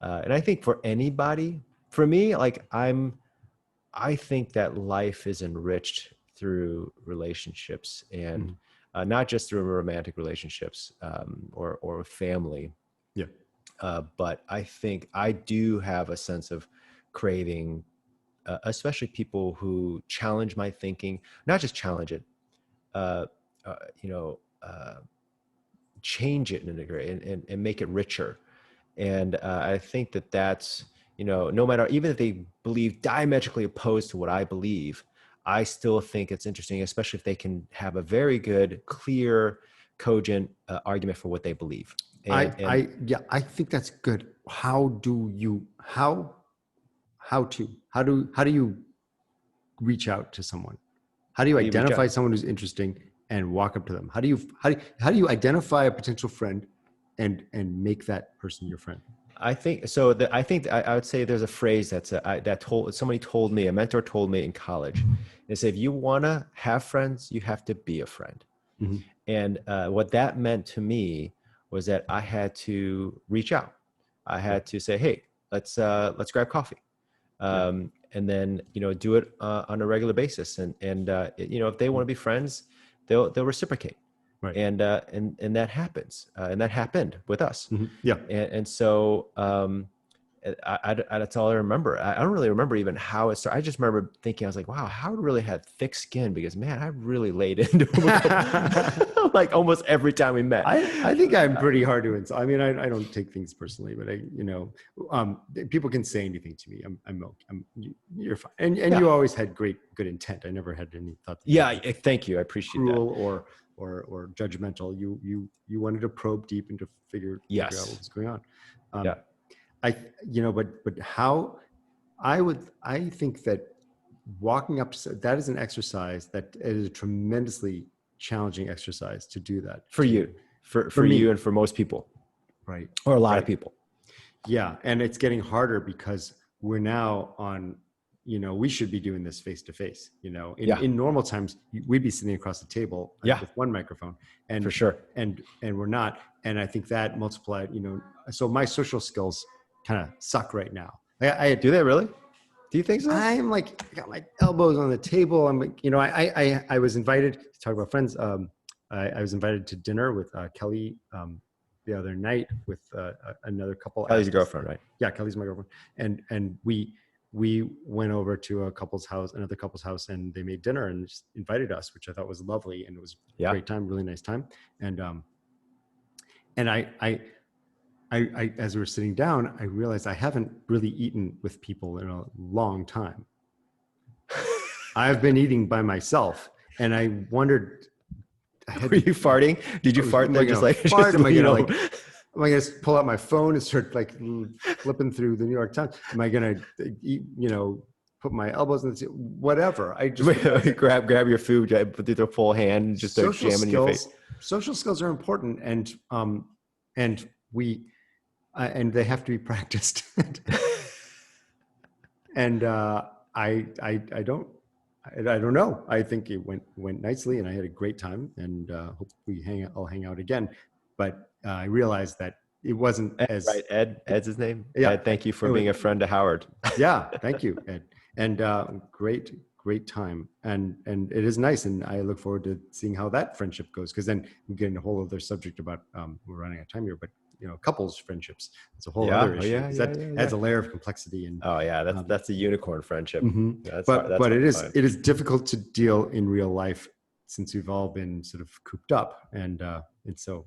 and I think for anybody, for me, like I think that life is enriched through relationships, and Mhm. not just through romantic relationships, or family. Yeah. But I think I do have a sense of craving, especially people who challenge my thinking, not just challenge it, uh, uh, you know, uh, change it in a degree, and make it richer. And I think that that's, no matter, even if they believe diametrically opposed to what I believe, I still think it's interesting, especially if they can have a very good, clear, cogent argument for what they believe. And I think that's good. How do you reach out to someone? How do you how do you reach identify out? someone who's interesting and walk up to them? How do you identify a potential friend and make that person your friend? I think so. I think I would say there's a phrase a mentor told me in college. They said, if you want to have friends, you have to be a friend. Mm-hmm. And what that meant to me was that I had to reach out. I Right. had to say, hey, let's grab coffee. Yeah. And then, do it on a regular basis. And if they want to be friends, they'll reciprocate. Right. And that happens. And that happened with us. Mm-hmm. Yeah. And so, that's all I remember. I don't really remember even how it started. I just remember thinking, I was like, wow, Howard really had thick skin, because man, I really laid into him like almost every time we met. I think I'm pretty hard to insult. I mean, I don't take things personally, but people can say anything to me. You're fine. And Yeah. you always had good intent. I never had any thought that Yeah. Thank you. I appreciate that. cruel or judgmental. You wanted to probe deep and to figure out Yes. what was going on. Yeah. But how I think that walking up, that is an exercise that is a tremendously challenging exercise to do that For you, for me. you and for most people, Right. or a lot Right. of people. Yeah. And it's getting harder because we're now on, we should be doing this face to face, in normal times, we'd be sitting across the table with one microphone, and For sure. And we're not. And I think that multiplied, so my social skills kind of suck right now. Do they really? Do you think so? I'm like, I got my elbows on the table. I'm like, I was invited to talk about friends. I was invited to dinner with Kelly the other night with another couple. Kelly's your girlfriend, right? Yeah, Kelly's my girlfriend, and we we went over to another couple's house, and they made dinner and just invited us, which I thought was lovely. And it was a great time, really nice time. And as we were sitting down, I realized I haven't really eaten with people in a long time. I've been eating by myself, and I wondered. Were you farting? Did you fart there? Just like fart? Am I gonna pull out my phone and start like flipping through the New York Times? Am I gonna eat? Put my elbows in the whatever. I just grab your food, put the full hand, and just start jamming your face. Social skills are important, and they have to be practiced. And I don't know. I think it went nicely, and I had a great time, and hope I'll hang out again. But I realized that it wasn't as right. Ed's his name. Yeah. Ed, thank you for being a friend to Howard. Yeah, thank you, Ed. And great time, and it is nice, and I look forward to seeing how that friendship goes, because then we get into a whole other subject about we're running out of time here, but couples friendships, it's a whole other issue. That adds a layer of complexity. And that's a unicorn friendship. Mm-hmm. But it is difficult to deal in real life, since we've all been sort of cooped up, and so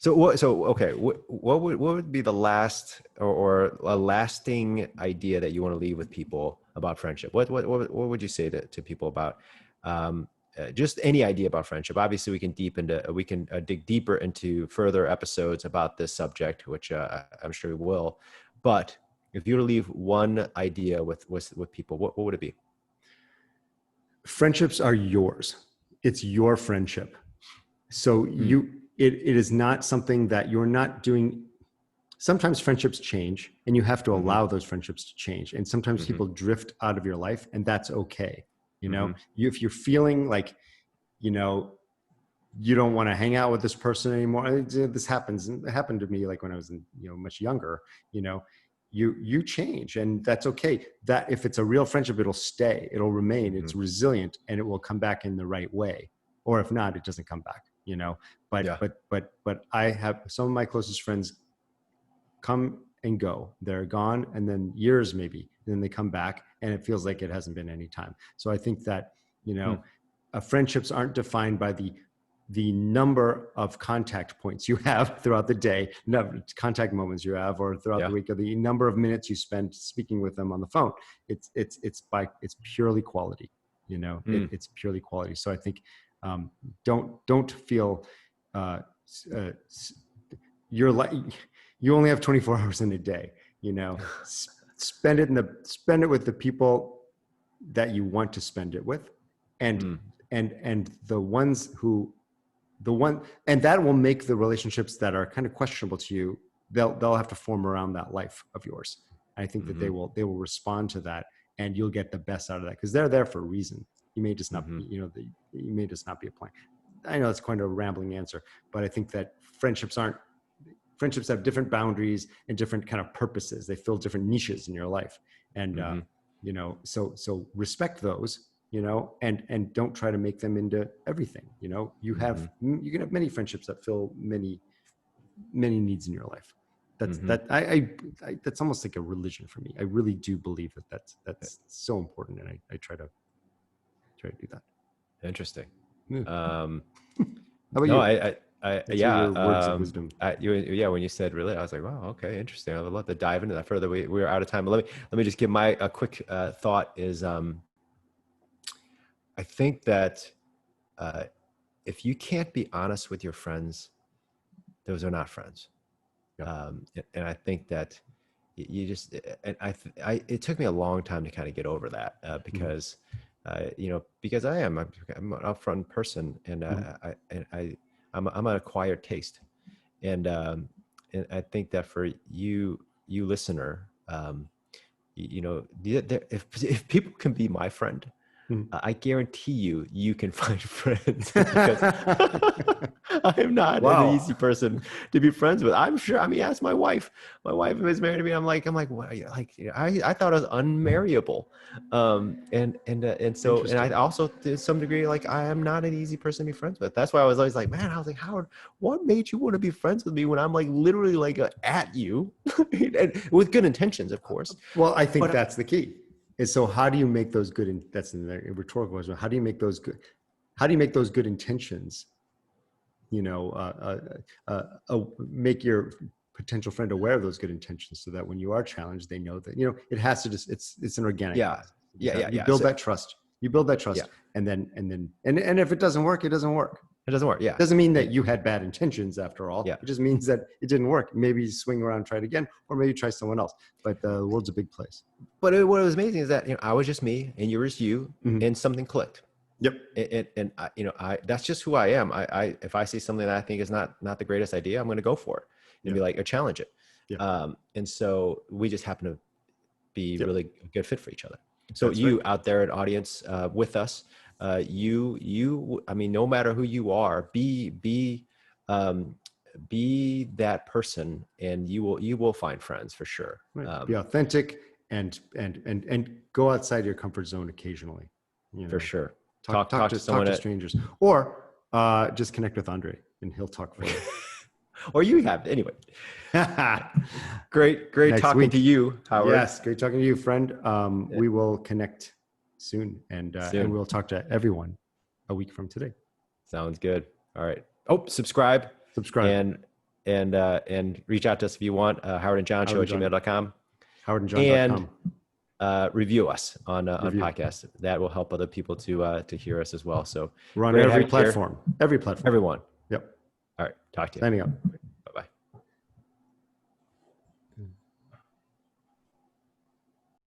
what would be the last or a lasting idea that you want to leave with people about friendship? What would you say to people about just any idea about friendship? Obviously we can dig deeper into further episodes about this subject, which I'm sure we will, but if you were to leave one idea with people, what would it be? Friendships are yours. It's your friendship. So it is not something that you're not doing. Sometimes friendships change, and you have to allow those friendships to change. And sometimes people drift out of your life, and that's okay. If you're feeling like, you don't want to hang out with this person anymore. This happens. And it happened to me like when I was much younger, you change, and that's okay. That if it's a real friendship, it'll stay, it'll remain, it's resilient, and it will come back in the right way. Or if not, it doesn't come back, but I have some of my closest friends come and go. They're gone, and then years maybe, and then they come back, and it feels like it hasn't been any time. So I think that, friendships aren't defined by the number of contact points you have throughout the day, contact moments you have, or throughout the week, or the number of minutes you spend speaking with them on the phone. It's purely quality, it's purely quality. So I think, don't feel, you only have 24 hours in a day, spend it with the people that you want to spend it with. And and that will make the relationships that are kind of questionable to you, they'll have to form around that life of yours. I think that they will respond to that, and you'll get the best out of that, because they're there for a reason. You may just not be, you may just not be applying. I know it's quite a rambling answer, but I think that friendships have different boundaries and different kind of purposes. They fill different niches in your life. And, so respect those, and don't try to make them into everything. You can have many friendships that fill many, many needs in your life. That's that's almost like a religion for me. I really do believe that that's so important. And I try to do that. Interesting. How about you? Words of wisdom. When you said really, I was like, wow, okay, interesting. I would love to dive into that further. We're out of time. But let me just give a quick thought is, I think that if you can't be honest with your friends, those are not friends. Yeah. And I think that you just, it took me a long time to kind of get over that because, because I'm an upfront person, and I'm an acquired taste. And I think that for you listener, if people can be my friend, I guarantee you can find friends, because I am not an easy person to be friends with. I'm sure. I mean, ask my wife. My wife is married to me. I'm like, what? I thought I was unmarriable. And I also, to some degree, like, I am not an easy person to be friends with. That's why I was always like, man, I was like, Howard, what made you want to be friends with me when I'm like literally like at you, and with good intentions, of course. Well, I think that's the key. And so how do you make those good, that's in the rhetorical question, how do you make those good intentions, make your potential friend aware of those good intentions so that when you are challenged, they know that, it has to just, it's an organic process. You build that trust. You build that trust. And then if it doesn't work, it doesn't work. It doesn't work. Yeah. It doesn't mean that you had bad intentions after all. Yeah. It just means that it didn't work. Maybe you swing around and try it again, or maybe try someone else. But the world's a big place. But what was amazing is that, I was just me and you were just you, and something clicked. Yep. And that's just who I am. If I see something that I think is not the greatest idea, I'm going to go for it and be like, or challenge it. Yeah. And so we just happen to be really a good fit for each other. So that's you out there, an audience with us, I mean, no matter who you are, be that person, and you will find friends for sure. Right. Be authentic and go outside your comfort zone occasionally. For sure. Talk to strangers, or just connect with Andre and he'll talk for you. Or you have anyway. Great talking to you, Howard. Yes, great talking to you, friend. We will connect soon, and we'll talk to everyone a week from today. Sounds good. All right. Oh, subscribe, and reach out to us if you want. howardandjohnshow@gmail.com. howardandjohn.com. And review us on podcasts. That will help other people to hear us as well. So we're on every platform. Everyone. Yep. All right. Talk to you. Signing up.